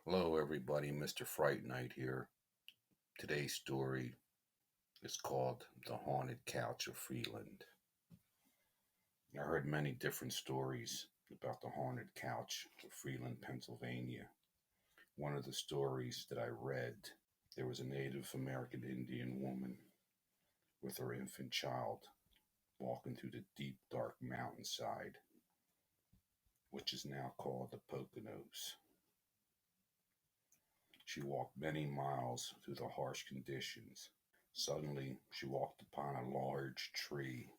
Hello, everybody. Mr.FrightNight here. Today's story is called The Haunted Couch of Freeland. I heard many different stories about the haunted couch of Freeland, Pennsylvania. One of the stories that I read, there was a Native American Indian woman with her infant child walking through the deep, dark mountainside, which is now called the Poconos. She walked many miles through the harsh conditions. Suddenly, she walked upon a large tree,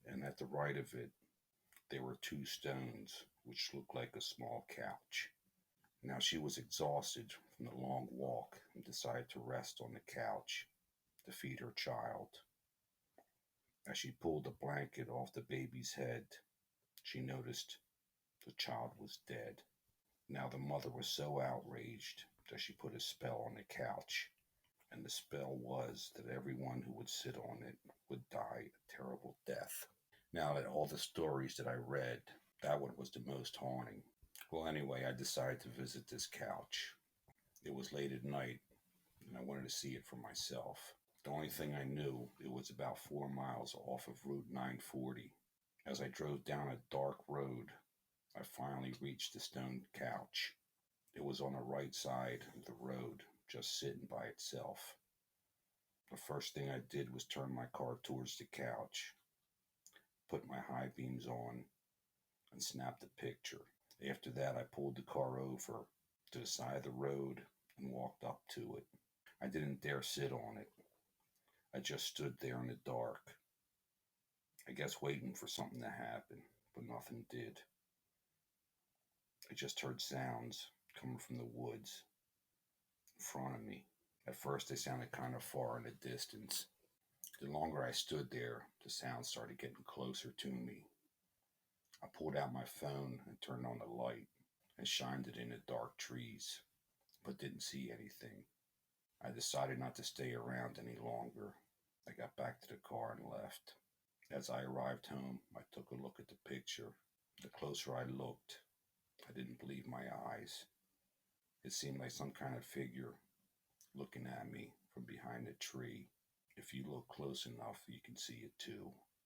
and at the right of it, there were two stones which looked like a small couch. Now she was exhausted from the long walk and decided to rest on the couch to feed her child. As she pulled the blanket off the baby's head, she noticed the child was dead. Now the mother was so outraged that she put a spell on the couch, and the spell was that everyone who would sit on it would die a terrible death. Now that all the stories that I read, that one was the most haunting. Well, anyway, I decided to visit this couch. It was late at night, and I wanted to see it for myself. The only thing I knew, it was about 4 miles off of Route 940. As I drove down a dark road, I finally reached the stone couch. It was on the right side of the road, just sitting by itself. The first thing I did was turn my car towards the couch, put my high beams on, and snapped a picture. After that, I pulled the car over to the side of the road and walked up to it. I didn't dare sit on it. I just stood there in the dark, I guess waiting for something to happen, but nothing did. I just heard sounds coming from the woods in front of me. At first, they sounded kind of far in the distance. The longer I stood there, the sounds started getting closer to me. I pulled out my phone and turned on the light and shined it in the dark trees, but didn't see anything. I decided not to stay around any longer. I got back to the car and left. As I arrived home, I took a look at the picture. The closer I looked, I didn't believe my eyes. It seemed like some kind of figure looking at me from behind a tree. If you look close enough, you can see it too.